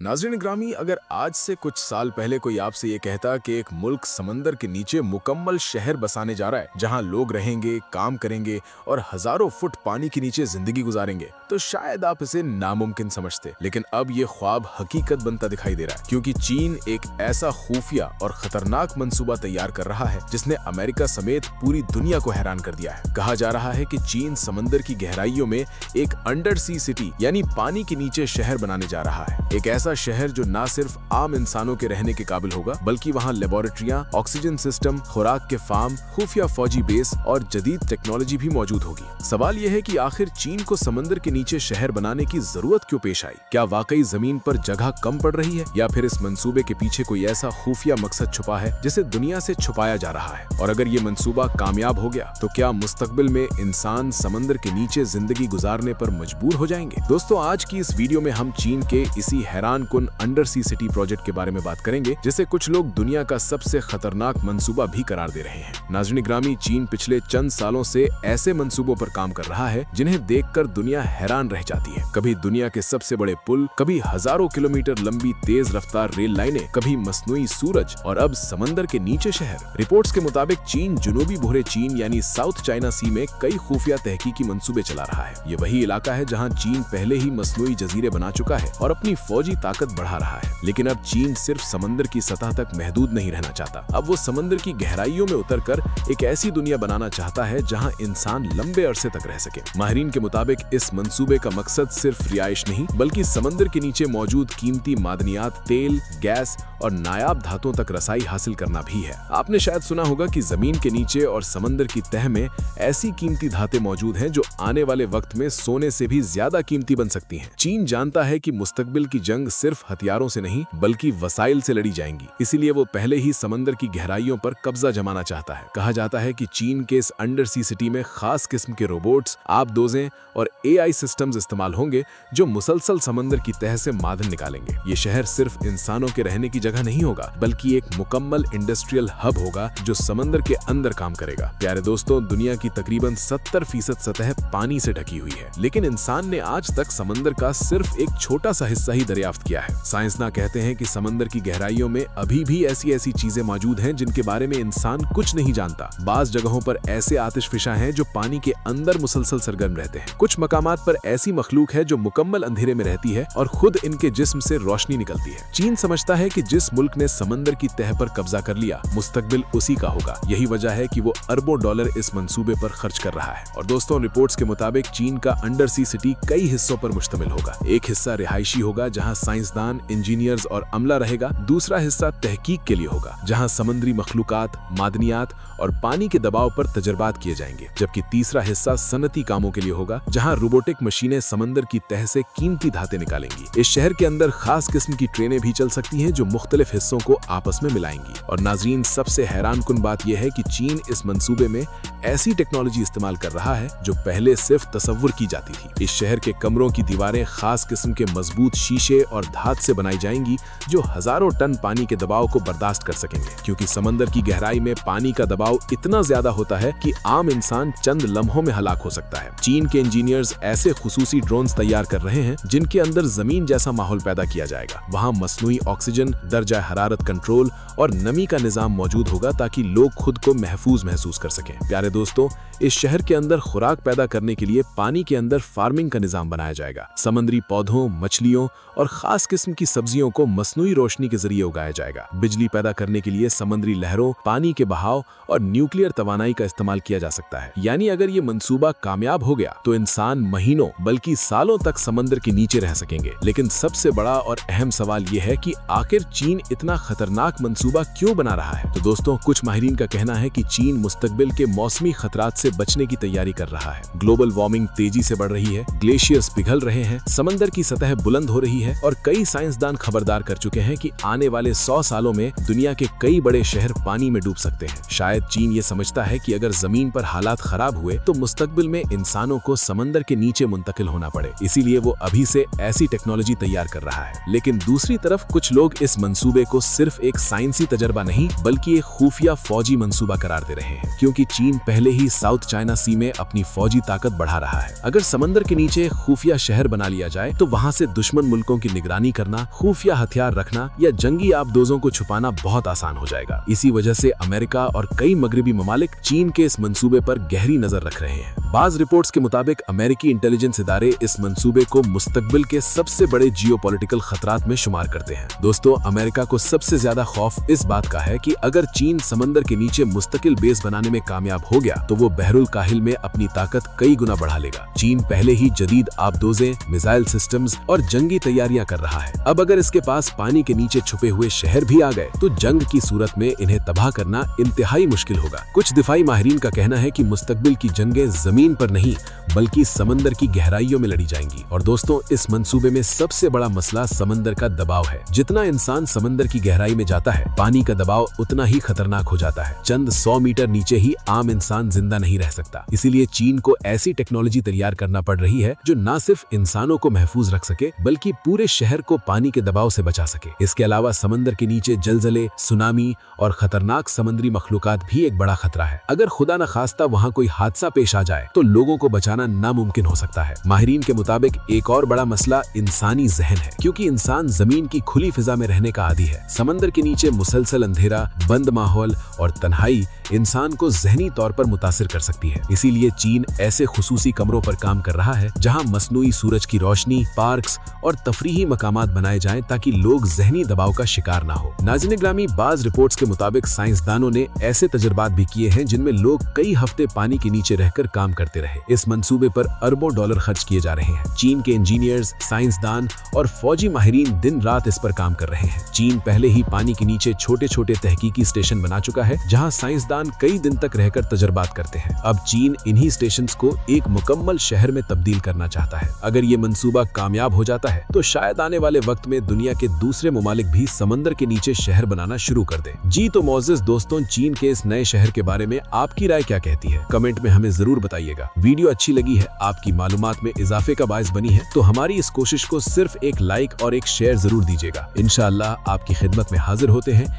नाज़रीन ग्रामी, अगर आज से कुछ साल पहले कोई आपसे ये कहता कि एक मुल्क समंदर के नीचे मुकम्मल शहर बसाने जा रहा है जहां लोग रहेंगे, काम करेंगे और हजारों फुट पानी के नीचे जिंदगी गुजारेंगे, तो शायद आप इसे नामुमकिन समझते। लेकिन अब ये ख्वाब हकीकत बनता दिखाई दे रहा है, क्योंकि चीन एक ऐसा खुफिया और खतरनाक मंसूबा तैयार कर रहा है जिसने अमेरिका समेत पूरी दुनिया को हैरान कर दिया है। कहा जा रहा है कि चीन समंदर की गहराइयों में एक अंडर सी सिटी यानी पानी के नीचे शहर बनाने जा रहा है। एक ऐसा शहर जो न सिर्फ आम इंसानों के रहने के काबिल होगा, बल्कि वहां लेबोरेटरियां, ऑक्सीजन सिस्टम, खुराक के फार्म, खुफिया फौजी बेस और जदीद टेक्नोलॉजी भी मौजूद होगी। सवाल यह है कि आखिर चीन को समंदर के नीचे शहर बनाने की जरूरत क्यों पेश आई? क्या वाकई जमीन पर जगह कम पड़ रही है, या फिर इस मंसूबे के पीछे कोई ऐसा खुफिया मकसद छुपा है जिसे दुनिया से छुपाया जा रहा है? और अगर ये मंसूबा कामयाब हो गया तो क्या मुस्तकबिल में इंसान समंदर के नीचे जिंदगी गुजारने पर मजबूर हो जाएंगे? दोस्तों, आज की इस वीडियो में हम चीन के इसी हैरान कुन अंडर सी सिटी प्रोजेक्ट के बारे में बात करेंगे, जिसे कुछ लोग दुनिया का सबसे खतरनाक मंसूबा भी करार दे रहे हैं। नाज़रीन ग्रामी, चीन पिछले चंद सालों से ऐसे मंसूबों पर काम कर रहा है जिन्हें देखकर दुनिया हैरान रह जाती है। कभी दुनिया के सबसे बड़े पुल, कभी हजारों किलोमीटर लंबी तेज रफ्तार रेल लाइनें, कभी मसनूई सूरज और अब समंदर के नीचे शहर। रिपोर्ट्स के मुताबिक चीन जुनूबी भूरे चीन यानी साउथ चाइना सी में कई खुफिया तहकीकी मंसूबे चला रहा है। ये वही इलाका है जहाँ चीन पहले ही मसनूई जजीरे बना चुका है और अपनी फौजी ताकत बढ़ा रहा है। लेकिन अब चीन सिर्फ समंदर की सतह तक महदूद नहीं रहना चाहता। अब वो समंदर की गहराइयों में उतरकर एक ऐसी दुनिया बनाना चाहता है जहां इंसान लंबे अरसे तक रह सके। माहिरीन के मुताबिक इस मंसूबे का मकसद सिर्फ रिहाइश नहीं, बल्कि समंदर के नीचे मौजूद कीमती मादनियात, तेल, गैस और नायाब धातुओं तक रसाई हासिल करना भी है। आपने शायद सुना होगा कि जमीन के नीचे और समंदर की तह में ऐसी कीमती धातें मौजूद हैं जो आने वाले वक्त में सोने से भी ज्यादा कीमती बन सकती हैं। चीन जानता है कि मुस्तकबिल की जंग सिर्फ हथियारों से नहीं बल्कि वसाइल से लड़ी जाएंगी, इसीलिए वो पहले ही समंदर की गहराइयों पर कब्जा जमाना चाहता है। कहा जाता है कि चीन के इस अंडर सी सिटी में खास किस्म के रोबोट्स, आबदोजें और AI सिस्टम्स इस्तेमाल होंगे जो मुसलसल समंदर की तह से मादन निकालेंगे। ये शहर सिर्फ इंसानों के रहने की जगह नहीं होगा, बल्कि एक मुकम्मल इंडस्ट्रियल हब होगा जो समंदर के अंदर काम करेगा। प्यारे दोस्तों, दुनिया की तकरीबन 70% सतह पानी से ढकी हुई है, लेकिन इंसान ने आज तक समंदर का सिर्फ एक छोटा सा हिस्सा ही दरियाफ्त किया है। साइंसदान कहते हैं कि समंदर की गहराइयों में अभी भी ऐसी चीजें मौजूद हैं जिनके बारे में इंसान कुछ नहीं जानता। बाज जगहों पर ऐसे आतिशफिशा हैं जो पानी के अंदर मुसलसल सरगर्म रहते हैं। कुछ मकामात पर ऐसी मखलूक है जो मुकम्मल अंधेरे में रहती है और खुद इनके जिस्म से रोशनी निकलती है। चीन समझता है कि जिस मुल्क ने समंदर की तह पर कब्जा कर लिया, मुस्तकबिल उसी का होगा। यही वजह है कि वो अरबों डॉलर इस मंसूबे पर खर्च कर रहा है। और दोस्तों, रिपोर्ट्स के मुताबिक चीन का अंडर सी सिटी कई हिस्सों पर मुश्तमिल होगा। एक हिस्सा रिहायशी होगा जहाँ साइंसदान, इंजीनियर्स और अमला रहेगा। दूसरा हिस्सा तहकीक के लिए होगा जहां समंदरी मखलूकात, मादनियात और पानी के दबाव पर तजर्बात किए जाएंगे। जबकि तीसरा हिस्सा सनती कामों के लिए होगा जहां रोबोटिक मशीनें समंदर की तह से कीमती धातें निकालेंगी। इस शहर के अंदर खास किस्म की ट्रेनें भी चल सकती हैं जो मुख्तलिफ हिस्सों को आपस में मिलाएंगी। और नाजरीन, सबसे हैरान कुन बात यह है कि चीन इस मंसूबे में ऐसी टेक्नोलॉजी इस्तेमाल कर रहा है जो पहले सिर्फ तसव्वुर की जाती थी। इस शहर के कमरों की दीवारें खास किस्म के मजबूत शीशे और धात से बनाई जाएंगी जो हजारों टन पानी के दबाव को बर्दाश्त कर सकेंगे, क्योंकि समंदर की गहराई में पानी का दबाव इतना ज्यादा होता है कि आम इंसान चंद लम्हों में हलाक हो सकता है। चीन के इंजीनियर्स ऐसे खुसूसी ड्रोन्स तैयार कर रहे हैं जिनके अंदर जमीन जैसा माहौल पैदा किया जाएगा। वहां मसनूई ऑक्सीजन, दर्जा हरारत कंट्रोल और नमी का निजाम मौजूद होगा ताकि लोग खुद को महफूज महसूस कर सकें। प्यारे दोस्तों, इस शहर के अंदर खुराक पैदा करने के लिए पानी के अंदर फार्मिंग का निजाम बनाया जाएगा। समंदरी पौधों, मछलियों और खास किस्म की सब्जियों को मसनूई रोशनी के जरिए उगाया जाएगा। बिजली पैदा करने के लिए समुद्री लहरों, पानी के बहाव और न्यूक्लियर तवानाई का इस्तेमाल किया जा सकता है। यानी अगर ये मंसूबा कामयाब हो गया तो इंसान महीनों बल्कि सालों तक समंदर के नीचे रह सकेंगे। लेकिन सबसे बड़ा और अहम सवाल ये है कि आखिर चीन इतना खतरनाक मंसूबा क्यों बना रहा है? तो दोस्तों, कुछ माहिरीन का कहना है कि चीन मुस्तकबिल के मौसमी खतरात से बचने की तैयारी कर रहा है। ग्लोबल वार्मिंग तेजी से बढ़ रही है, ग्लेशियर्स पिघल रहे हैं, समंदर की सतह बुलंद हो रही है और कई साइंसदान खबरदार कर चुके हैं कि आने वाले 100 सालों में दुनिया के कई बड़े शहर पानी में डूब सकते हैं। शायद चीन ये समझता है कि अगर जमीन पर हालात खराब हुए तो मुस्तकबिल में इंसानों को समंदर के नीचे मुंतकिल होना पड़े, इसीलिए वो अभी से ऐसी टेक्नोलॉजी तैयार कर रहा है। लेकिन दूसरी तरफ कुछ लोग इस मंसूबे को सिर्फ एक साइंसी तजर्बा नहीं बल्कि एक खुफिया फौजी मंसूबा करार दे रहे हैं, क्योंकि चीन पहले ही साउथ चाइना सी में अपनी फौजी ताकत बढ़ा रहा है। अगर समंदर के नीचे खुफिया शहर बना लिया जाए तो वहां से दुश्मन मुल्कों की निगरानी करना, खुफिया हथियार रखना या जंगी आबदोजों को छुपाना बहुत आसान हो जाएगा। इसी वजह से अमेरिका और कई मगरबी ममालिक चीन के इस मंसूबे पर गहरी नजर रख रहे हैं। बाज रिपोर्ट्स के मुताबिक अमेरिकी इंटेलिजेंस इदारे इस मंसूबे को मुस्तकबिल के सबसे बड़े जियोपॉलिटिकल खतरात में शुमार करते हैं। दोस्तों, अमेरिका को सबसे ज्यादा खौफ इस बात का है कि अगर चीन समंदर के नीचे मुस्तकिल बेस बनाने में कामयाब हो गया तो वो बहरुल काहिल में अपनी ताकत कई गुना बढ़ा लेगा। चीन पहले ही जदीद आबदोजें, मिसाइल सिस्टम्स और जंगी तैयारियां कर रहा है। अब अगर इसके पास पानी के नीचे छुपे हुए शहर भी आ गए तो जंग की सूरत में इन्हें तबाह करना इंतहाई मुश्किल होगा। कुछ दिफाई माहिरीन का कहना है कि मुस्तकबिल की जंगें जमीन पर नहीं बल्कि समंदर की गहराइयों में लड़ी जाएंगी। और दोस्तों, इस मंसूबे में सबसे बड़ा मसला समंदर का दबाव है। जितना इंसान समंदर की गहराई में जाता है, पानी का दबाव उतना ही खतरनाक हो जाता है। चंद 100 मीटर नीचे ही आम इंसान जिंदा नहीं रह सकता। इसीलिए चीन को ऐसी टेक्नोलॉजी तैयार करना पड़ रही है जो न सिर्फ इंसानों को महफूज रख सके बल्कि पूरे शहर को पानी के दबाव से बचा सके। इसके अलावा समंदर के नीचे जलजले, सुनामी और खतरनाक समुद्री मखलूकात भी एक बड़ा खतरा है। अगर खुदा न खास्ता वहाँ कोई हादसा पेश आ जाए तो लोगों को बचाना नामुमकिन हो सकता है। माहिरीन के मुताबिक एक और बड़ा मसला इंसानी जहन है, क्योंकि इंसान जमीन की खुली फिजा में रहने का आदी है। समंदर के नीचे मुसलसल अंधेरा, बंद माहौल और तन्हाई इंसान को जहनी तौर पर मुतासिर कर सकती है। इसीलिए चीन ऐसे खुसूसी कमरों पर काम कर रहा है जहां मसनूई सूरज की रोशनी, पार्क्स और तफरीही मकामात बनाए जाएं ताकि लोग जहनी दबाव का शिकार ना हो। नाज़रीन ग्रामी, बाज रिपोर्ट्स के मुताबिक साइंसदानों ने ऐसे तजर्बात भी किए हैं जिनमें लोग कई हफ्ते पानी के नीचे रहकर काम करते रहे। इस मंसूबे पर अरबों डॉलर खर्च किए जा रहे हैं। चीन के इंजीनियर्स, साइंसदान और फौजी माहिरीन दिन रात इस पर काम कर रहे हैं। चीन पहले ही पानी के नीचे छोटे छोटे तहकीकी स्टेशन बना चुका है जहां साइंसदान कई दिन तक रहकर तजर्बात करते हैं। अब चीन इन्हीं स्टेशंस को एक मुकम्मल शहर में तब्दील करना चाहता है। अगर ये मंसूबा कामयाब हो जाता है तो शायद आने वाले वक्त में दुनिया के दूसरे ममालिक भी समंदर के नीचे शहर बनाना शुरू कर दें। जी तो मोअज़्ज़िज़ दोस्तों, चीन के इस नए शहर के बारे में आपकी राय क्या कहती है? कमेंट में हमें जरूर बताइएगा। वीडियो अच्छी लगी है, आपकी मालूमात में इजाफे का बायस बनी है तो हमारी इस कोशिश को सिर्फ एक लाइक और एक शेयर जरूर दीजिएगा। इंशाअल्लाह आपकी खिदमत में हाजिर होते हैं